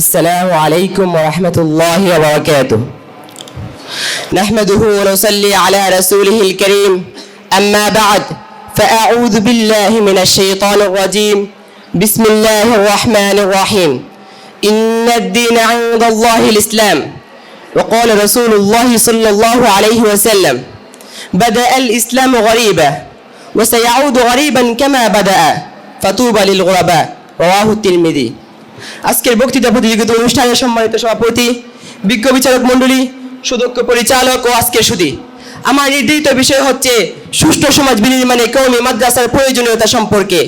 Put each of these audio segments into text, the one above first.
السلام عليكم ورحمة الله وبركاته. نحمده ونصلي على رسوله الكريم. أما بعد فأعوذ بالله من الشيطان الرجيم. بسم الله الرحمن الرحيم. إن الدين عند الله الإسلام. وقال رسول الله صلى الله عليه وسلم: بدأ الإسلام غريبا وسيعود غريبا كما بدأ فطوبى للغرباء. رواه الترمذي. আজকের বক্তৃতা প্রতিযোগিতা অনুষ্ঠানের সম্মানিত সভাপতি, বিজ্ঞ বিচারক মণ্ডলী, সুদক্ষ পরিচালক ও আজকের সুধী, আমার নির্ধারিত বিষয় হচ্ছে সুষ্ঠু সমাজ বিনির্মাণে কওমি মাদ্রাসার প্রয়োজনীয়তা সম্পর্কে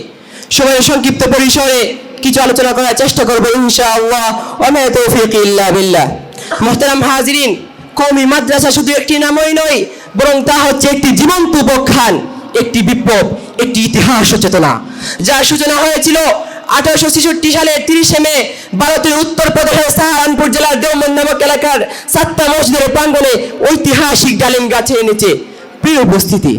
সময়ের সংক্ষিপ্ত পরিসরে কিছু আলোচনা করার চেষ্টা করব ইনশাআল্লাহ। ওয়া মা তাওফীক ইল্লা বিল্লাহ। মুহতারাম হাজিরিন, কওমি মাদ্রাসা শুধু একটি নামই নয়, বরং তা হচ্ছে একটি জীবন্ত উপাখ্যান, একটি বিপ্লব, একটি ইতিহাস সচেতনা, যার সূচনা হয়েছিল 1866 সালের 30 মে ভারতের উত্তরপ্রদেশের সাহারানপুর জেলার দেওবন্দ নামক এলাকার সাত্তা মসজিদের প্রাঙ্গণে ঐতিহাসিক ডালিম গাছের নিচে। প্রিয় উপস্থিতি,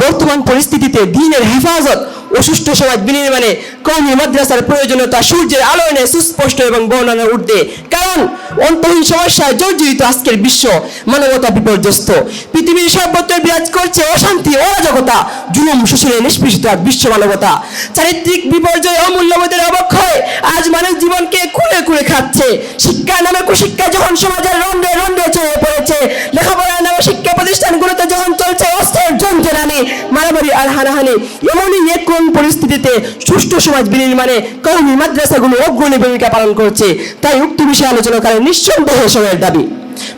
বর্তমান পরিস্থিতিতে দ্বীনের হেফাজত ও সুষ্ঠু সমাজ বিনির্মাণে কওমি মাদ্রাসার প্রয়োজনীয়তা সূর্যের আলোয় নেয় সুস্পষ্ট এবং বর্ণনার ঊর্ধ্বে। কারণ অন্তহীন সমস্যায় জর্জরিত আজকের বিশ্ব, মানবতা বিপর্যস্ত, পৃথিবীর সর্বত্র বিরাজ করছে অশান্তি, অরাজকতা, জুলুম, শোষণে নিষ্পেষিত বিশ্ব মানবতা, চারিত্রিক বিপর্যয়, অমূল্যবোধের অবক্ষয় আজ মানব জীবনকে কুড়ে কুড়ে খাচ্ছে। শিক্ষার নামে কুশিক্ষা যখন সমাজের রন্ধ্রে রন্ধ্রে ছড়িয়ে পড়েছে, লেখাপড়ার নামে শিক্ষা প্রতিষ্ঠানগুলোতে যখন চলছে অস্ত্রের যন্ত্রণানি, মারামারি আর হানাহানি, এমনই এক কোন পরিস্থিতিতে সুষ্ঠু সমাজ বিনির্মাণে কওমি মাদ্রাসাগুলো অগ্রণী ভূমিকা পালন করছে। তাই উক্ত বিষয়ে আলোচনা করার নিঃসন্দেহে সময়ের দাবি।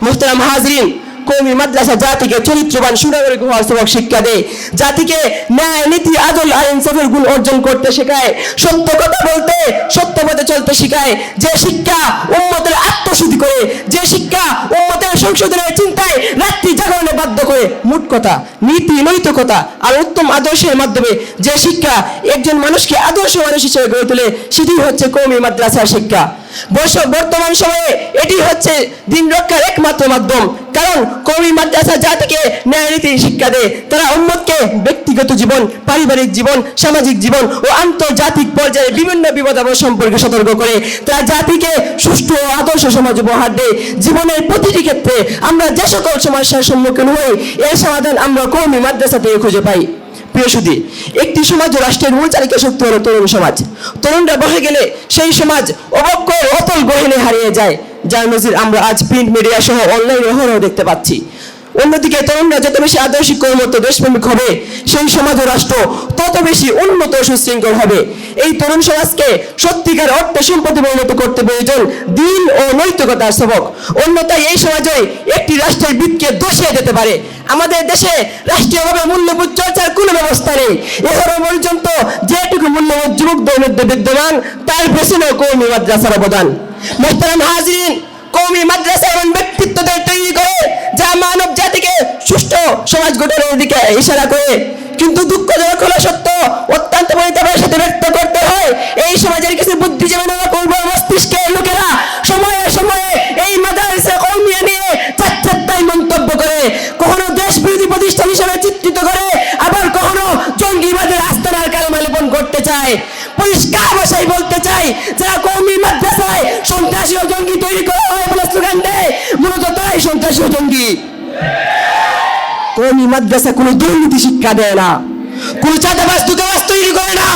মুহতারাম হাজিরিন, কওমি মাদ্রাসা জাতিকে চরিত্রবান সুনাগরিক হওয়ার সবক শিক্ষা দেয়, জাতিকে ন্যায়, নীতি, আদল আর ইনসাফের গুণ অর্জন করতে শেখায়, সত্য কথা বলতে, সত্য পথে চলতে শেখায়। যে শিক্ষা উম্মতের আত্মশুদ্ধি করে, যে শিক্ষা উম্মতের সংশোধনের চিন্তায় রাত্রি জাগরণে বাধ্য করে, মোট কথা নীতি, নৈতিকতা আর উত্তম আদর্শের মাধ্যমে যে শিক্ষা একজন মানুষকে আদর্শ মানুষ হিসেবে গড়ে তোলে, সেটি হচ্ছে কওমি মাদ্রাসার শিক্ষা। বর্তমান সময়ে এটি হচ্ছে দিন রক্ষার একমাত্র মাধ্যম। কারণ কওমি মাদ্রাসা জাতিকে ন্যায় নীতির শিক্ষা দেয়। তারা উম্মতকে ব্যক্তিগত জীবন, পারিবারিক জীবন, সামাজিক জীবন ও আন্তর্জাতিক পর্যায়ে বিভিন্ন বিপদাপদ সম্পর্কে সতর্ক করে। তারা জাতিকে সুষ্ঠু ও আদর্শ সমাজ উপহার দেয়। জীবনের প্রতিটি ক্ষেত্রে আমরা যে সকল সমস্যার সম্মুখীন হই, এর সমাধান আমরা কওমি মাদ্রাসা থেকে খুঁজে পাই। প্রিয় সুধী, একটি সমাজ ও রাষ্ট্রের মূল চালিকা শক্তি হলো তরুণ সমাজ। তরুণরা বহে গেলে সেই সমাজ অবক্ষয়ের অতল গহীনে হারিয়ে যায়, যার নজির আমরা আজ প্রিন্ট মিডিয়া সহ অনলাইনে অহরহ দেখতে পাচ্ছি। অন্যদিকে তরুণরা যত বেশি আদর্শিক, কর্মঠ, দেশপ্রেমিক হবে, সেই সমাজ ও রাষ্ট্র তত বেশি উন্নত ও সুশৃঙ্খল হবে। এই তরুণ সমাজকে সত্যিকার অর্থে সম্পদে পরিণত করতে প্রয়োজন দিন ও নৈতিকতার সবক। অন্যথায় এই সমাজে একটি রাষ্ট্রের ভিতকে ধসিয়ে যেতে পারে। আমাদের দেশে রাষ্ট্রীয়ভাবে মূল্যবোধ চর্চার কোনো ব্যবস্থা নেই। এখনো পর্যন্ত যেটুকু মূল্যবোধ যুবকদের মধ্যে বিদ্যমান, তার পেছনেও কওমি মাদ্রাসার অবদান। মুহতারাম হাজিরিন, কওমি মাদ্রাসা এমন ব্যক্তিত্বদের তৈরি করে যা মানব জাতিকে সুষ্ঠু সমাজ গঠনের দিকে ইশারা করে। কিন্তু দুঃখজনক হলো সত্য, অত্যন্ত পরিতাপের সাথে ব্যক্ত করতে হয়, এই সমাজের কিছু বুদ্ধিজীবী পূর্ব মস্তিষ্কের লোকেরা সময়ে সময়ে এই মাদ্রাসা কওমিয়া নিয়ে চাচ্চাত্তাই মন্তব্য করে, কখনো দেশ বিরোধী প্রতিষ্ঠান হিসেবে চিত্রিত করে, আবার কখনো জঙ্গিবাদের আস্তানার কালমালিপন করতে চায়। পরিষ্কার ভাষায় বলতে চাই, যারা কওমি মাদ্রাসায় সন্ত্রাসী ও জঙ্গি তৈরি করা হয় বলে স্লোগান দেয়, মূলত তারাই সন্ত্রাসী ও জঙ্গি। কওমি মাদ্রাসা কোনো দুর্নীতি শিক্ষা দেয় না, কোনো চাঁদাবাজ দুর্নীতিবাজ তৈরি করে না,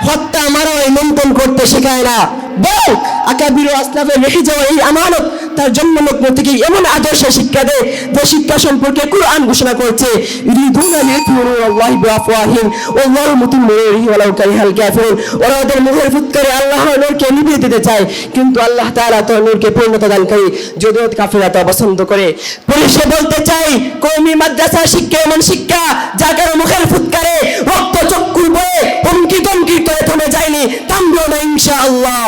হত্যা, মারামারি, লুণ্ঠন করতে শেখায় না। বল আকাবির ও আসলাফের রেখে যাওয়া এই আমানত তার জন্মলগ্ন থেকে এমন আদর্শ শিক্ষা দেয়, যে শিক্ষা সম্পর্কে কুরআন ঘোষণা করছে, ইরিদুনা লিয়াতফিউ নূরাল্লাহি বিআফওয়াহিহিম ওয়াল্লাহু মুতিম্মু নূরিহি ওয়ালাউ কারিহাল কাফিরুন। ওরা ওদের মুখের ফুৎকারে আল্লাহর নূরকে নিভিয়ে দিতে চায়, কিন্তু আল্লাহ তাআলা তার নূরকে পূর্ণতা দানকারী, যদিও কাফিররা তা পছন্দ করে। পুলিশে বলতে চাই, কওমি মাদ্রাসার শিক্ষা এমন শিক্ষা যা কারো মুখের ফুৎকারে রক্ত চক্ষুর বয়ে হুমকি তমকি করে থেমে যায়নি, থামবেও না ইনশাআল্লাহ।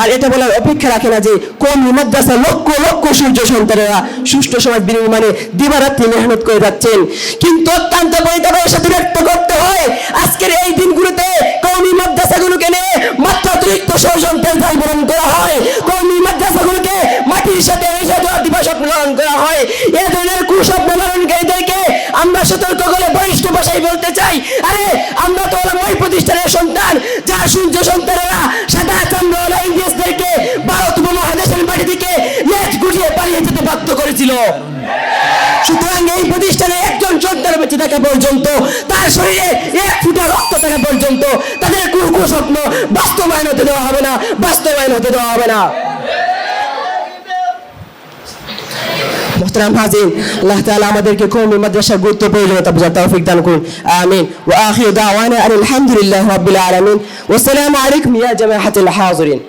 আর এটা বলার অপেক্ষা রাখে না যে কওমি মাদ্রাসা লক্ষ লক্ষ সূর্য সন্তানেরা সুষ্ঠু সমাজ বিনির্মাণে দিবারাত্রি মেহনত করে যাচ্ছেন। কিন্তু অত্যন্ত পরিতাপের সাথে ব্যক্ত করতে হয়, আজকের এই দিনগুলোতে কওমি মাদ্রাসাগুলোকে নিয়ে মাত্রাতিরিক্ত ষড়যন্ত্রের দায় বরণ করা হয়, কওমি মাদ্রাসাগুলোকে মাটির সাথে মিশে দেওয়ার দিবস পালন করা হয়। এ ধরনের কুস্বপ্ন পালনকারীদেরকে আমরা সতর্ক করে বলিষ্ঠ ভাষায় বলতে চাই, আরে আমরা তো ওই প্রতিষ্ঠানের সন্তান, যার সূর্য সন্তানেরা সাদা চন্দ্রওয়ালা ইংরেজদেরকে হারিয়ে যেতে বাধ্য করেছিল। সুতরাং এই প্রতিষ্ঠানে একজন সন্তান বেঁচে থাকা পর্যন্ত, তার শরীরে 1 ফুটা রক্ত থাকা পর্যন্ত তাদের কোনো স্বপ্ন বাস্তবায়ন হতে দেওয়া হবে না, বাস্তবায়ন হতে দেওয়া হবে না। মোহতারাম হাজির, আল্লাহ তাআলা আমাদেরকে কওমি মাদ্রাসার গুরুত্ব প্রয়োজনীয়তা বোঝার তৌফিক দান করুন। আমিন। ওয়া আখিরু দাওয়ানা আলহামদুলিল্লাহি রাব্বিল আলামিন। ওয়া আসসালামু আলাইকুম ইয়া জামাআতুল হাজিরিন।